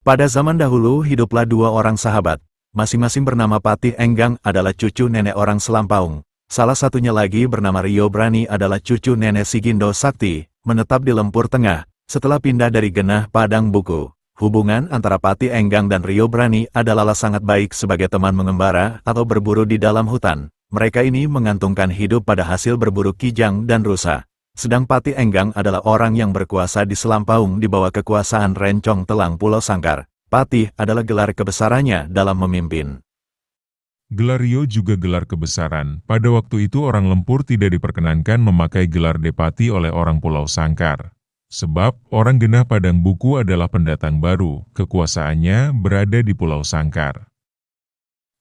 Pada zaman dahulu hiduplah dua orang sahabat, masing-masing bernama Patih Enggang adalah cucu nenek orang Selampaung. Salah satunya lagi bernama Rio Brani adalah cucu nenek Sigindo Sakti, menetap di Lempur Tengah, setelah pindah dari Genah Padang Buku. Hubungan antara Patih Enggang dan Rio Brani adalah sangat baik sebagai teman mengembara atau berburu di dalam hutan. Mereka ini menggantungkan hidup pada hasil berburu kijang dan rusa. Sedang Patih Enggang adalah orang yang berkuasa di Selampaung di bawah kekuasaan Rencong Telang Pulau Sangkar. Patih adalah gelar kebesarannya dalam memimpin. Gelar Rio juga gelar kebesaran. Pada waktu itu orang Lempur tidak diperkenankan memakai gelar Depati oleh orang Pulau Sangkar. Sebab orang Genah Padang Buku adalah pendatang baru, kekuasaannya berada di Pulau Sangkar.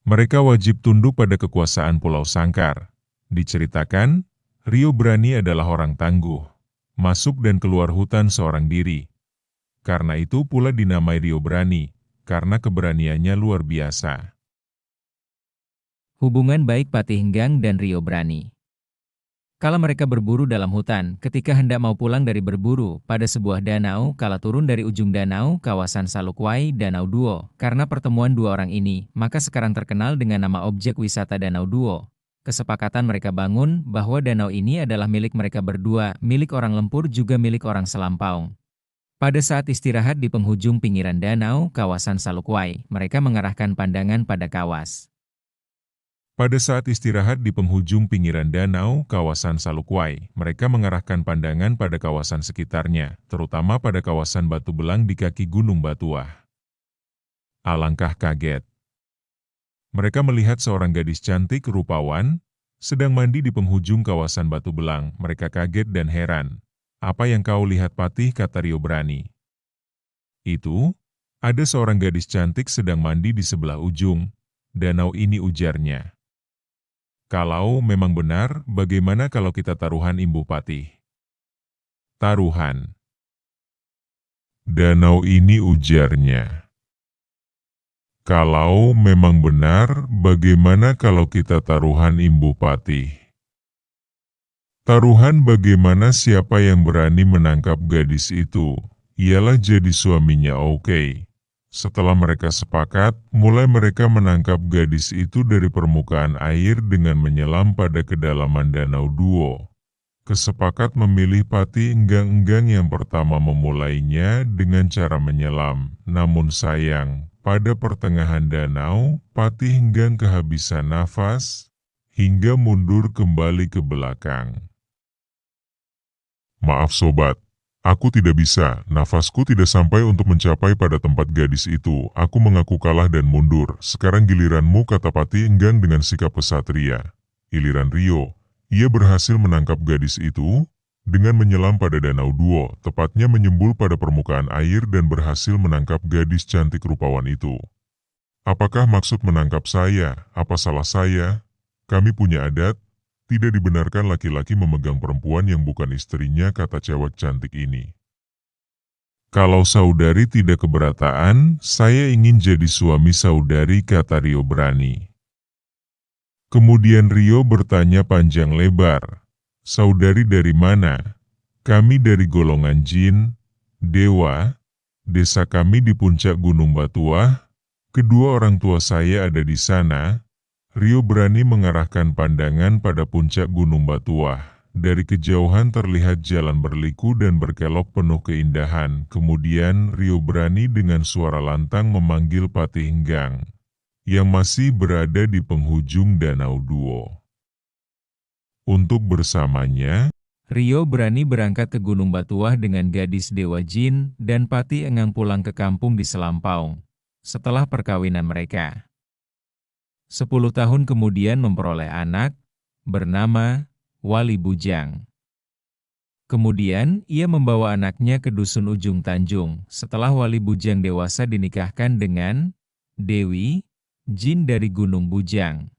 Mereka wajib tunduk pada kekuasaan Pulau Sangkar. Diceritakan, Rio Brani adalah orang tangguh, masuk dan keluar hutan seorang diri. Karena itu pula dinamai Rio Brani, karena keberaniannya luar biasa. Hubungan baik Patih Enggang dan Rio Brani. Kala mereka berburu dalam hutan, ketika hendak mau pulang dari berburu, pada sebuah danau, kala turun dari ujung danau, kawasan Salukwai, Danau Duo. Karena pertemuan dua orang ini, maka sekarang terkenal dengan nama objek wisata Danau Duo. Kesepakatan mereka bangun bahwa danau ini adalah milik mereka berdua, milik orang Lempur juga milik orang Selampaung. Pada saat istirahat di penghujung pinggiran danau, kawasan Salukwai, mereka mengarahkan pandangan pada kawas. Pada saat istirahat di penghujung pinggiran danau, kawasan Salukwai, mereka mengarahkan pandangan pada kawasan sekitarnya, terutama pada kawasan Batu Belang di kaki Gunung Batuah. Alangkah kaget. Mereka melihat seorang gadis cantik rupawan, sedang mandi di penghujung kawasan Batu Belang. Mereka kaget dan heran. "Apa yang kau lihat, Patih?" kata Rio Brani. "Itu, ada seorang gadis cantik sedang mandi di sebelah ujung danau ini," ujarnya. "Kalau memang benar, bagaimana kalau kita taruhan, Imbu Patih?" "Taruhan danau ini," ujarnya. "Kalau memang benar, bagaimana kalau kita taruhan, Imbu Patih?" "Taruhan bagaimana? Siapa yang berani menangkap gadis itu, ialah jadi suaminya." "Oke." Setelah mereka sepakat, mulai mereka menangkap gadis itu dari permukaan air dengan menyelam pada kedalaman Danau Duo. Kesepakat memilih Patih Enggang yang pertama memulainya dengan cara menyelam. Namun sayang, pada pertengahan danau, Patih Enggang kehabisan nafas, hingga mundur kembali ke belakang. "Maaf sobat. Aku tidak bisa, nafasku tidak sampai untuk mencapai pada tempat gadis itu. Aku mengaku kalah dan mundur. Sekarang giliranmu," kata Patih Enggang dengan sikap kesatria. Giliran Rio, ia berhasil menangkap gadis itu dengan menyelam pada Danau Duo, tepatnya menyembul pada permukaan air dan berhasil menangkap gadis cantik rupawan itu. "Apakah maksud menangkap saya? Apa salah saya? Kami punya adat. Tidak dibenarkan laki-laki memegang perempuan yang bukan istrinya," kata cewek cantik ini. "Kalau saudari tidak keberatan, saya ingin jadi suami saudari," kata Rio Brani. Kemudian Rio bertanya panjang lebar, "Saudari dari mana?" "Kami dari golongan jin, dewa. Desa kami di puncak Gunung Batuah. Kedua orang tua saya ada di sana." Rio Brani mengarahkan pandangan pada puncak Gunung Batuah. Dari kejauhan terlihat jalan berliku dan berkelok penuh keindahan. Kemudian Rio Brani dengan suara lantang memanggil Patih Enggang, yang masih berada di penghujung Danau Duo, untuk bersamanya. Rio Brani berangkat ke Gunung Batuah dengan gadis Dewa Jin, dan Patih Enggang pulang ke kampung di Selampaung. Setelah perkawinan mereka, 10 tahun kemudian memperoleh anak, bernama Wali Bujang. Kemudian, ia membawa anaknya ke Dusun Ujung Tanjung. Setelah Wali Bujang dewasa dinikahkan dengan Dewi Jin dari Gunung Bujang.